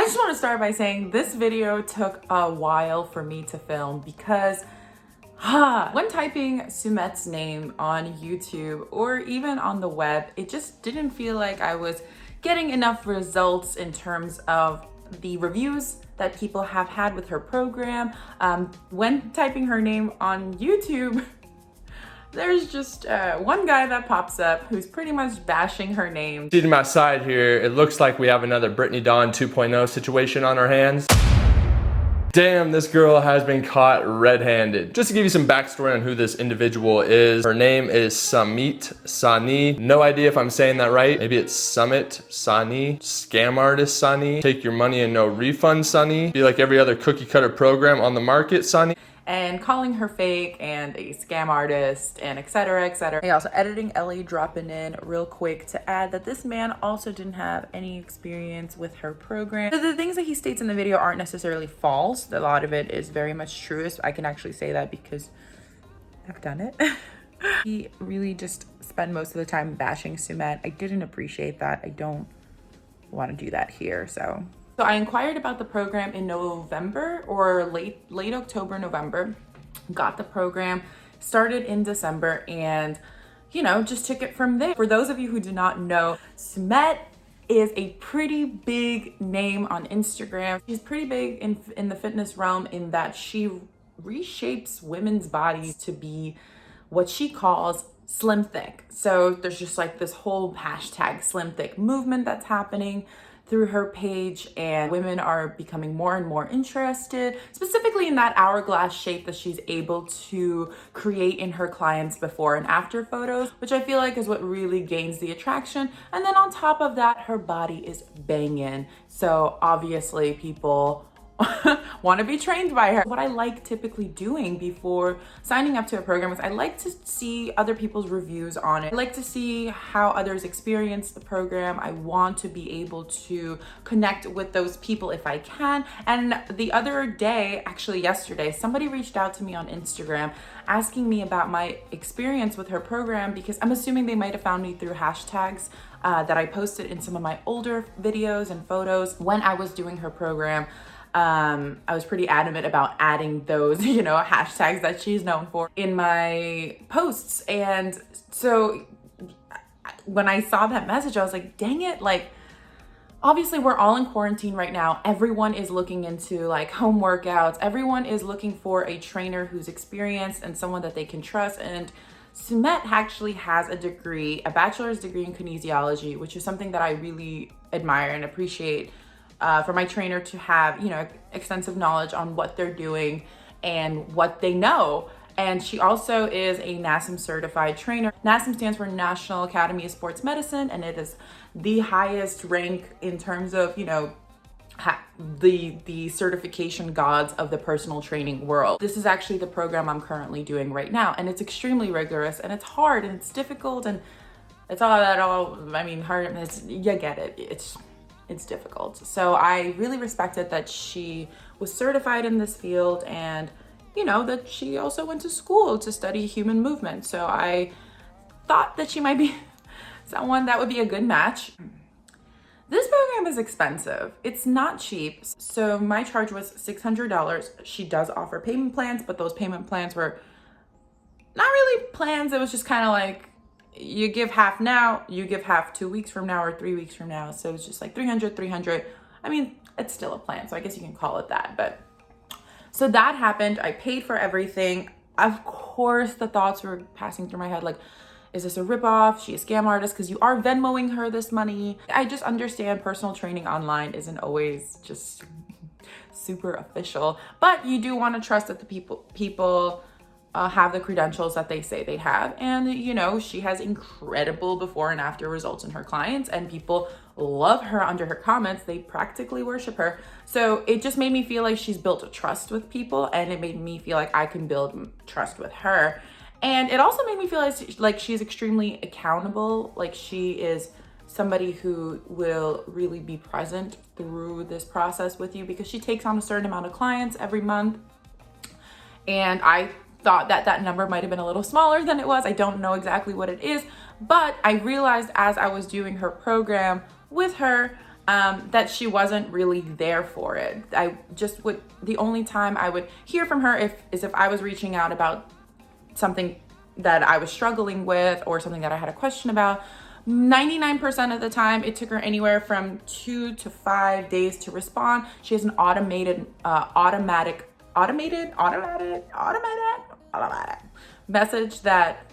I just want to start by saying this video took a while for me to film because when typing Sumeet's name on YouTube or even on the web, it just didn't feel like I was getting enough results in terms of the reviews that people have had with her program. When typing her name on YouTube, there's just one guy that pops up who's pretty much bashing her name. See to my side here, it looks like we have another Brittany Dawn 2.0 situation on our hands. Damn, this girl has been caught red-handed. Just to give you some backstory on who this individual is, her name is Sumeet Sahni. No idea if I'm saying that right. Maybe it's Sumeet Sahni, scam artist Sahni, take your money and no refund Sahni, be like every other cookie cutter program on the market Sahni. And calling her fake and a scam artist and etc, etc. Hey, also editing Ellie dropping in real quick to add that this man also didn't have any experience with her program. So the things that he states in the video aren't necessarily false. A lot of it is very much true. I can actually say that because I've done it. He really just spent most of the time bashing Sumeet. I didn't appreciate that. I don't want to do that here, so I inquired about the program in November or late October, November, got the program, started in December, and just took it from there. For those of you who do not know, Sumeet is a pretty big name on Instagram. She's pretty big in the fitness realm in that she reshapes women's bodies to be what she calls slim thick. So there's just like this whole hashtag slim thick movement that's happening through her page, and women are becoming more and more interested, specifically in that hourglass shape that she's able to create in her clients' before and after photos, which I feel like is what really gains the attraction. And then on top of that, her body is banging. So obviously people want to be trained by her. What I like typically doing before signing up to a program is I like to see other people's reviews on it. I like to see how others experience the program. I want to be able to connect with those people if I can. And the other day, actually yesterday, somebody reached out to me on Instagram asking me about my experience with her program, because I'm assuming they might have found me through hashtags that I posted in some of my older videos and photos when I was doing her program. I was pretty adamant about adding those, hashtags that she's known for in my posts. And so when I saw that message, I was like, dang it. Like, obviously we're all in quarantine right now. Everyone is looking into like home workouts. Everyone is looking for a trainer who's experienced and someone that they can trust. And Sumeet actually has a degree, a bachelor's degree in kinesiology, which is something that I really admire and appreciate. For my trainer to have, extensive knowledge on what they're doing and what they know. And she also is a NASM certified trainer. NASM stands for National Academy of Sports Medicine, and it is the highest rank in terms of, the certification gods of the personal training world. This is actually the program I'm currently doing right now, and it's extremely rigorous, and it's hard, and it's difficult, and it's hard. You get it. It's difficult. So I really respected that she was certified in this field, and that she also went to school to study human movement. So I thought that she might be someone that would be a good match. This program is expensive. It's not cheap. So my charge was $600. She does offer payment plans, but those payment plans were not really plans. It was just kind of like, you give half now, you give half 2 weeks from now or 3 weeks from now. So it's just like 300. I mean, it's still a plan, so I guess you can call it that. But so that happened. I paid for everything. Of course, the thoughts were passing through my head like, is this a ripoff? She a scam artist? Because you are Venmoing her this money. I just understand personal training online isn't always just super official, but you do want to trust that the people have the credentials that they say they have. And she has incredible before and after results in her clients, and people love her under her comments. They practically worship her. So it just made me feel like she's built a trust with people, and it made me feel like I can build trust with her. And it also made me feel like she's extremely accountable. Like, she is somebody who will really be present through this process with you, because she takes on a certain amount of clients every month. And I thought that number might have been a little smaller than it was. I don't know exactly what it is, but I realized as I was doing her program with her that she wasn't really there for it. The only time I would hear from her is if I was reaching out about something that I was struggling with or something that I had a question about. 99% of the time, it took her anywhere from 2 to 5 days to respond. She has an automated message that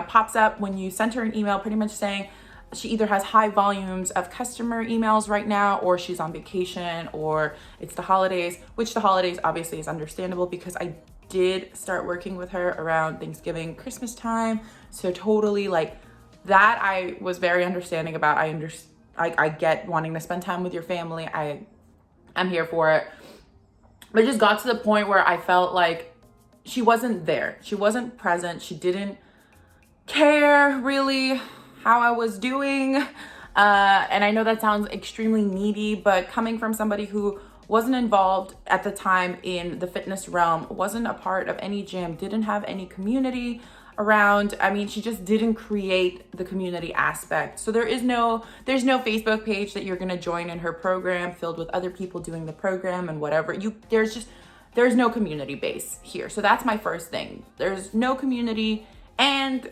pops up when you send her an email, pretty much saying she either has high volumes of customer emails right now, or she's on vacation, or it's the holidays, which the holidays obviously is understandable because I did start working with her around Thanksgiving, Christmas time. So totally like that I was very understanding about. I get wanting to spend time with your family. I'm here for it. But it just got to the point where I felt like she wasn't there. She wasn't present. She didn't care really how I was doing. And I know that sounds extremely needy, but coming from somebody who wasn't involved at the time in the fitness realm, wasn't a part of any gym, didn't have any community around. I mean, she just didn't create the community aspect. So there's no Facebook page that you're gonna join in her program filled with other people doing the program and whatever. There's no community base here. So that's my first thing. There's no community. And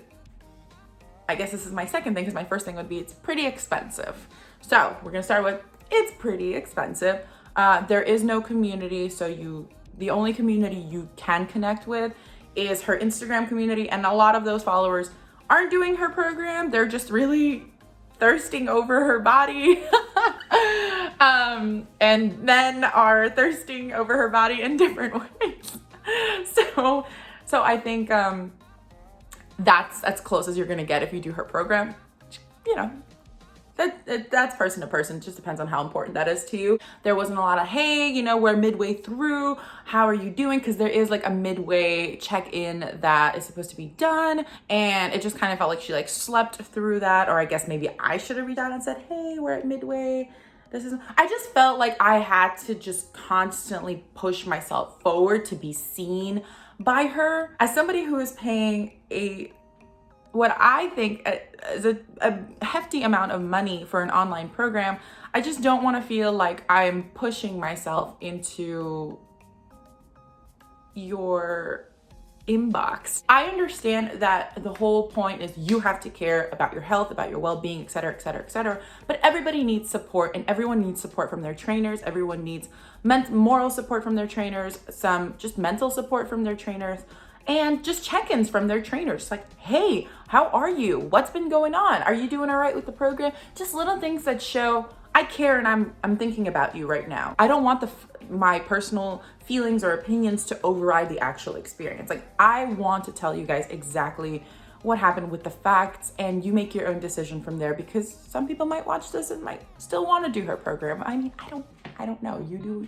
I guess this is my second thing, because my first thing would be it's pretty expensive. So we're gonna start with it's pretty expensive. There is no community. So the only community you can connect with is her Instagram community, and a lot of those followers aren't doing her program. They're just really thirsting over her body and then are thirsting over her body in different ways. So I think that's as close as you're gonna get if you do her program. You know, that's person to person. It just depends on how important that is to you. There wasn't a lot of, hey, we're midway through, how are you doing? Because there is like a midway check-in that is supposed to be done, and it just kind of felt like she slept through that. Or I guess maybe I should have reached out and said, hey, we're at midway. I just felt like I had to just constantly push myself forward to be seen by her. As somebody who is paying what I think is a hefty amount of money for an online program, I just don't want to feel like I'm pushing myself into your inbox. I understand that the whole point is you have to care about your health, about your well-being, et cetera, et cetera, et cetera. But everybody needs support, and everyone needs support from their trainers. Everyone needs moral support from their trainers, some just mental support from their trainers, and just check-ins from their trainers. Like, hey, how are you? What's been going on? Are you doing all right with the program? Just little things that show I care and I'm thinking about you right now. I don't want my personal feelings or opinions to override the actual experience. Like, I want to tell you guys exactly what happened with the facts, and you make your own decision from there, because some people might watch this and might still want to do her program. I mean, I don't know. You do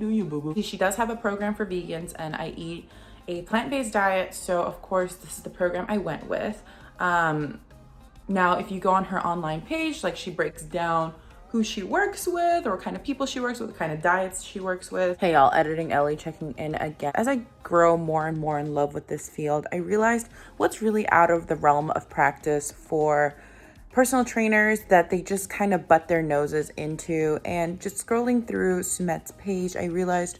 you, boo-boo. She does have a program for vegans, and I eat a plant-based diet, so of course this is the program I went with. Now if you go on her online page, she breaks down who she works with, or what kind of people she works with, what kind of diets she works with. Hey y'all, editing Ellie checking in again. As I grow more and more in love with this field, I realized what's really out of the realm of practice for personal trainers that they just kind of butt their noses into. And just scrolling through Sumeet's page, I realized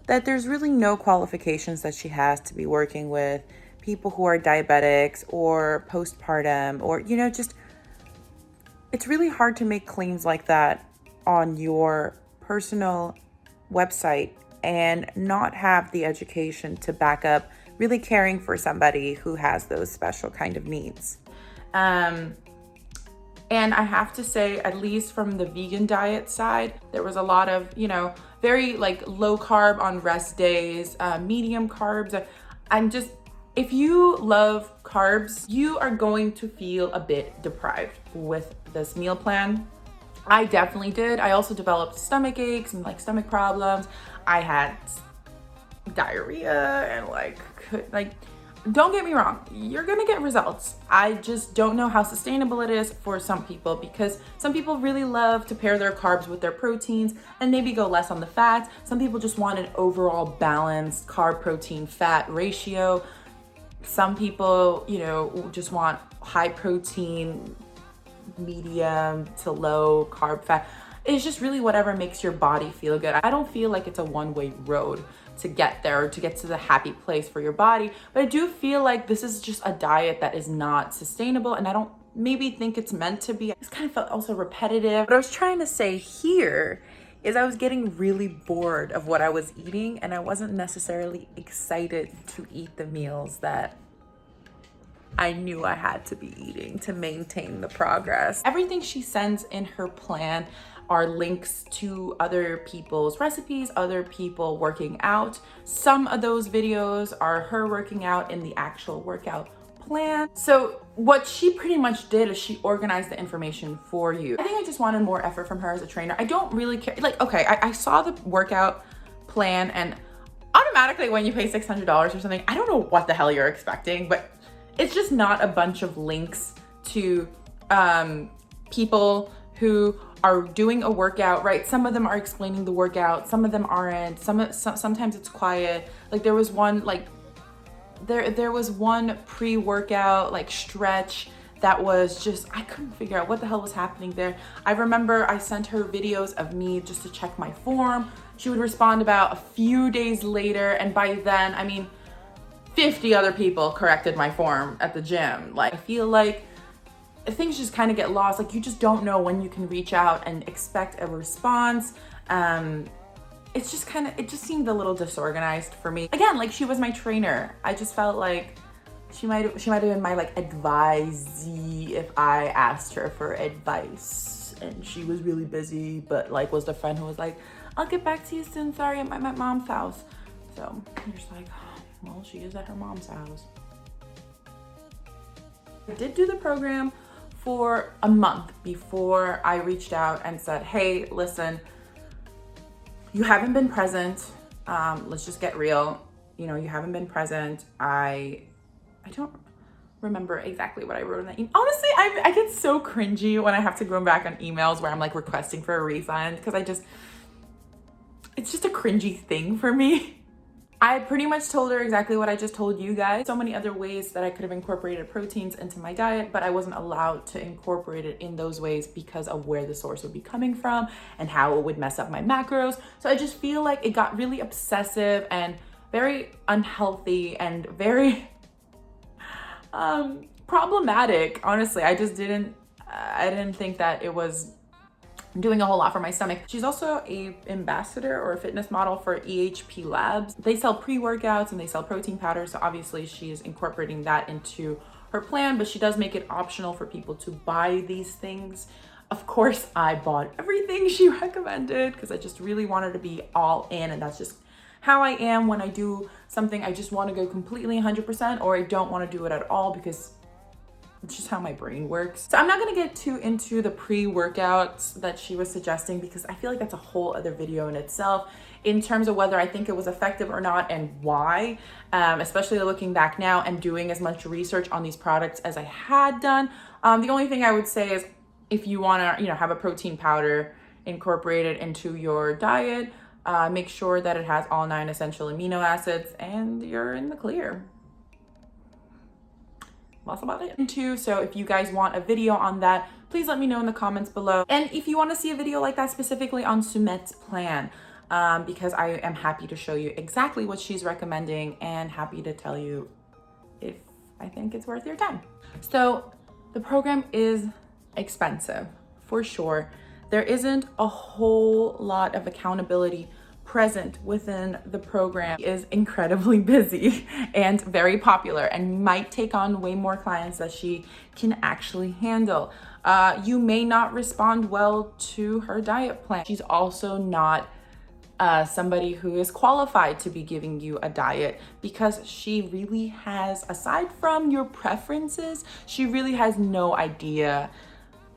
that there's really no qualifications that she has to be working with people who are diabetics or postpartum, or, just, it's really hard to make claims like that on your personal website and not have the education to back up really caring for somebody who has those special kind of needs. And I have to say, at least from the vegan diet side, there was a lot of, very low carb on rest days, medium carbs. If you love carbs, you are going to feel a bit deprived with this meal plan. I definitely did. I also developed stomach aches and stomach problems. I had diarrhea and don't get me wrong, you're gonna get results. I just don't know how sustainable it is for some people, because some people really love to pair their carbs with their proteins and maybe go less on the fats. Some people just want an overall balanced carb, protein, fat ratio. Some people, just want high protein, medium to low carb fat. It's just really whatever makes your body feel good. I don't feel like it's a one-way road to get there, or to get to the happy place for your body, but I do feel like this is just a diet that is not sustainable, and I don't maybe think it's meant to be. It's kind of felt also repetitive. What I was trying to say here is I was getting really bored of what I was eating, and I wasn't necessarily excited to eat the meals that I knew I had to be eating to maintain the progress. Everything she sends in her plan are links to other people's recipes, other people working out. Some of those videos are her working out in the actual workout plan. So what she pretty much did is she organized the information for you. I think I just wanted more effort from her as a trainer. I don't really care. Like, okay, I saw the workout plan, and automatically when you pay $600 or something, I don't know what the hell you're expecting, but it's just not a bunch of links to people who are doing a workout, right? Some of them are explaining the workout, some of them aren't. Sometimes it's quiet. Like there was one there was one pre-workout like stretch that was just, I couldn't figure out what the hell was happening there. I remember I sent her videos of me just to check my form. She would respond about a few days later, and by then, I mean, 50 other people corrected my form at the gym. Like, I feel like things just kind of get lost. Like, you just don't know when you can reach out and expect a response. It's just kind of, it just seemed a little disorganized for me. Again, like, she was my trainer. I just felt like she might have been my like advisee if I asked her for advice, and she was really busy, but like was the friend who was like, I'll get back to you soon, sorry, I'm at my mom's house. So you're just like, oh, well, she is at her mom's house. I did do the program for a month before I reached out and said, hey, listen, you haven't been present. Let's just get real. You know, you haven't been present. I don't remember exactly what I wrote in that email. Honestly, I get so cringy when I have to go back on emails where I'm like requesting for a refund, because it's just a cringy thing for me. I pretty much told her exactly what I just told you guys. So many other ways that I could have incorporated proteins into my diet, but I wasn't allowed to incorporate it in those ways because of where the source would be coming from and how it would mess up my macros. So I just feel like it got really obsessive and very unhealthy and very problematic. Honestly, I didn't think that it was doing a whole lot for my stomach. She's also a ambassador or a fitness model for EHP Labs. They sell pre-workouts and they sell protein powders. So obviously she is incorporating that into her plan, but she does make it optional for people to buy these things. Of course, I bought everything she recommended because I just really wanted to be all in, and that's just how I am when I do something. I just want to go completely 100%, or I don't want to do it at all because it's just how my brain works. So I'm not gonna get too into the pre-workouts that she was suggesting because I feel like that's a whole other video in itself in terms of whether I think it was effective or not and why, especially looking back now and doing as much research on these products as I had done. The only thing I would say is if you wanna, have a protein powder incorporated into your diet, make sure that it has all 9 essential amino acids and you're in the clear. That's about it. So if you guys want a video on that, please let me know in the comments below. And if you want to see a video like that specifically on Sumeet's plan, because I am happy to show you exactly what she's recommending and happy to tell you if I think it's worth your time. So the program is expensive for sure. There isn't a whole lot of accountability present within the program. She is incredibly busy and very popular and might take on way more clients that she can actually handle. You may not respond well to her diet plan. She's also not somebody who is qualified to be giving you a diet because she really has, aside from your preferences, she really has no idea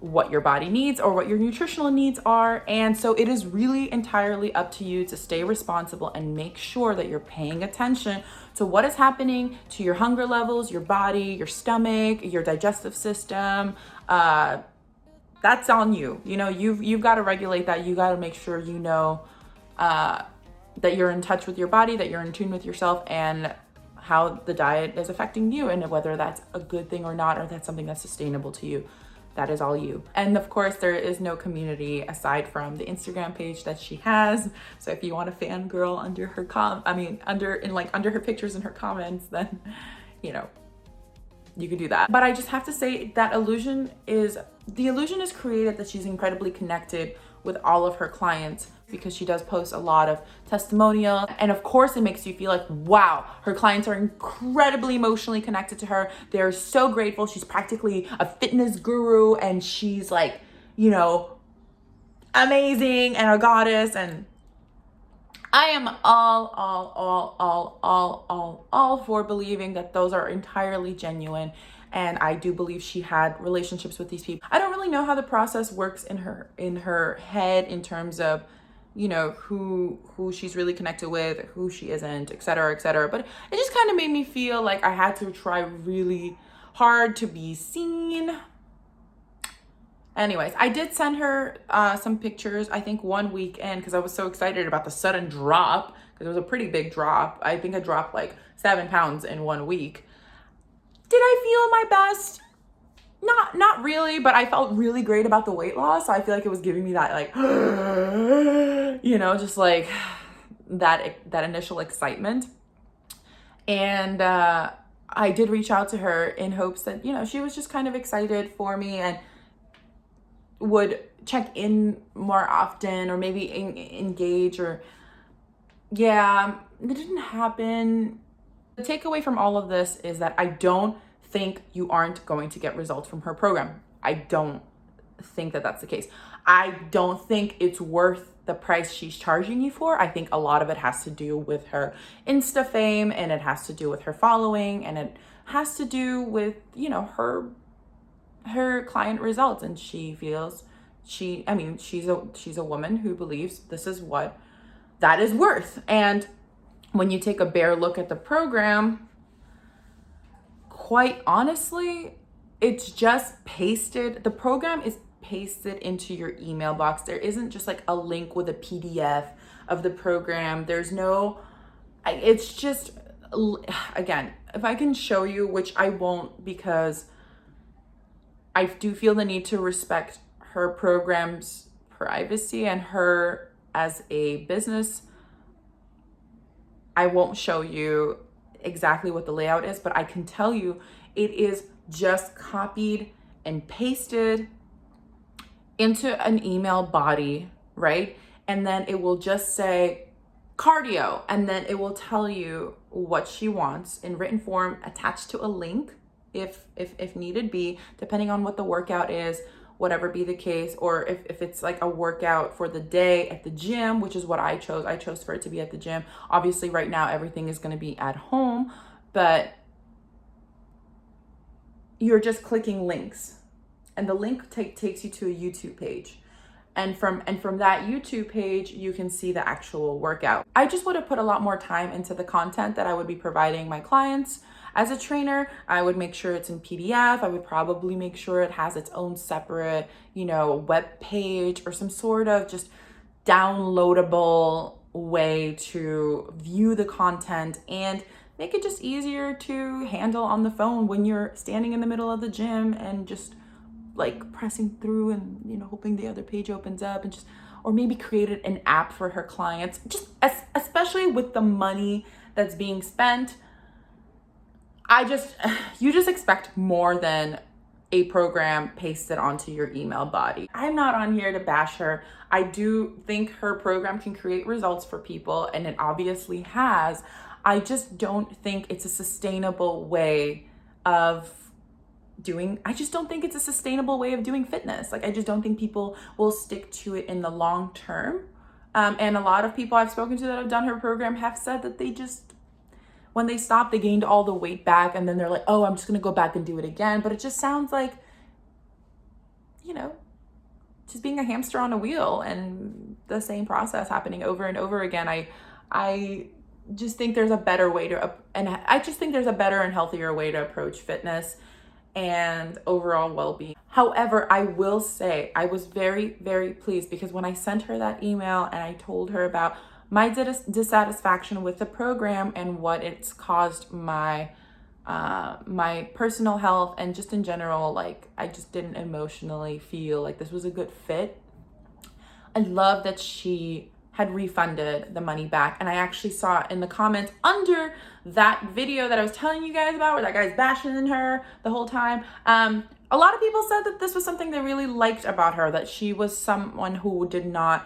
what your body needs or what your nutritional needs are. And so it is really entirely up to you to stay responsible and make sure that you're paying attention to what is happening to your hunger levels, your body, your stomach, your digestive system. That's on you. You've got to regulate that. You got to make sure that you're in touch with your body, that you're in tune with yourself, and how the diet is affecting you, and whether that's a good thing or not, or that's something that's sustainable to you. that is all you. And of course, there is no community aside from the Instagram page that she has. So if you want to fangirl under her under her pictures and her comments, then, you know, you could do that. But I just have to say that the illusion is created that she's incredibly connected with all of her clients, because she does post a lot of testimonial. And of course it makes you feel like, wow, her clients are incredibly emotionally connected to her. They're so grateful. She's practically a fitness guru, and she's like, you know, amazing and a goddess. And I am all for believing that those are entirely genuine. And I do believe she had relationships with these people. I don't really know how the process works in her head in terms of, you know, who she's really connected with, who she isn't, et cetera, et cetera. But it just kind of made me feel like I had to try really hard to be seen. Anyways, I did send her some pictures, I think 1 week in, because I was so excited about the sudden drop, because it was a pretty big drop. I think I dropped like 7 pounds in 1 week. Did I feel my best? Not really, but I felt really great about the weight loss. So I feel like it was giving me that, like, you know, just like that initial excitement. And I did reach out to her in hopes that, you know, she was just kind of excited for me and would check in more often, or maybe engage, or yeah, it didn't happen. The takeaway from all of this is that I don't think you aren't going to get results from her program. I don't think that that's the case. I don't think it's worth the price she's charging you for. I think a lot of it has to do with her Insta fame, and it has to do with her following, and it has to do with, you know, her client results. And she feels she's a woman who believes this is what that is worth. And when you take a bare look at the program, quite honestly, it's just pasted. The program is pasted into your email box. There isn't just like a link with a PDF of the program. There's no, it's just, again, if I can show you, which I won't, because I do feel the need to respect her program's privacy and her as a business. I won't show you exactly what the layout is, but I can tell you it is just copied and pasted into an email body, right? And then it will just say cardio, and then it will tell you what she wants in written form, attached to a link if needed be, depending on what the workout is, whatever be the case, or if it's like a workout for the day at the gym, which is what I chose for it to be at the gym. Obviously right now everything is going to be at home, but you're just clicking links, and the link takes you to a YouTube page. And from that YouTube page, you can see the actual workout. I just would have put a lot more time into the content that I would be providing my clients. As a trainer, I would make sure it's in PDF. I would probably make sure it has its own separate, you know, web page, or some sort of just downloadable way to view the content, and make it just easier to handle on the phone when you're standing in the middle of the gym and just like pressing through and, you know, hoping the other page opens up, and just, or maybe created an app for her clients, just especially with the money that's being spent. You just expect more than a program pasted onto your email body. I'm not on here to bash her. I do think her program can create results for people, and it obviously has. I just don't think it's a sustainable way of doing fitness. Like, I just don't think people will stick to it in the long term. And a lot of people I've spoken to that have done her program have said that they just, when they stopped, they gained all the weight back, and then they're like, oh, I'm just gonna go back and do it again. But it just sounds like, you know, just being a hamster on a wheel, and the same process happening over and over again. I just think there's a better way there's a better and healthier way to approach fitness and overall well-being. However, I will say I was very, very pleased, because when I sent her that email and I told her about my dissatisfaction with the program and what it's caused my my personal health, and just in general, like I just didn't emotionally feel like this was a good fit. I love that she had refunded the money back, and I actually saw in the comments under that video that I was telling you guys about, where that guy's bashing her the whole time, a lot of people said that this was something they really liked about her, that she was someone who did not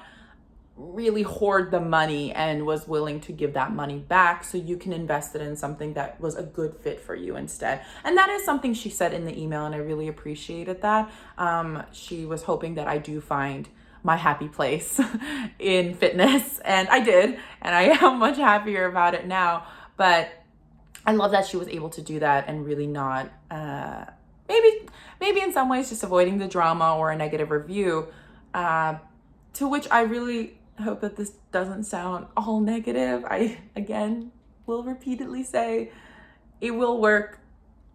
really hoard the money and was willing to give that money back so you can invest it in something that was a good fit for you instead. And that is something she said in the email, and I really appreciated that. She was hoping that I do find my happy place in fitness, and I did, and I am much happier about it now. But I love that she was able to do that and really not maybe in some ways just avoiding the drama or a negative review, to which I really hope that this doesn't sound all negative. I, again, will repeatedly say it will work.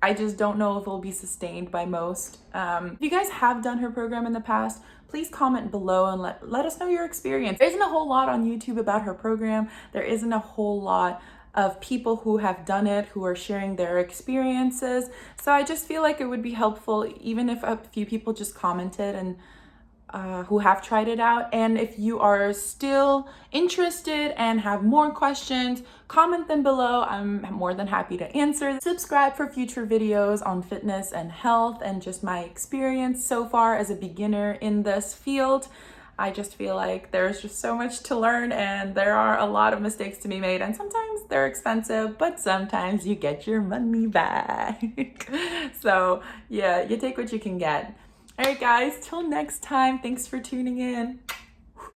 I just don't know if it'll be sustained by most. If you guys have done her program in the past, please comment below and let us know your experience. There isn't a whole lot on YouTube about her program. There isn't a whole lot of people who have done it, who are sharing their experiences. So I just feel like it would be helpful, even if a few people just commented and who have tried it out. And if you are still interested and have more questions, comment them below. I'm more than happy to answer. Subscribe for future videos on fitness and health and just my experience so far as a beginner in this field. I just feel like there's just so much to learn, and there are a lot of mistakes to be made, and sometimes they're expensive, but sometimes you get your money back. So yeah, you take what you can get. All right, guys, till next time, thanks for tuning in.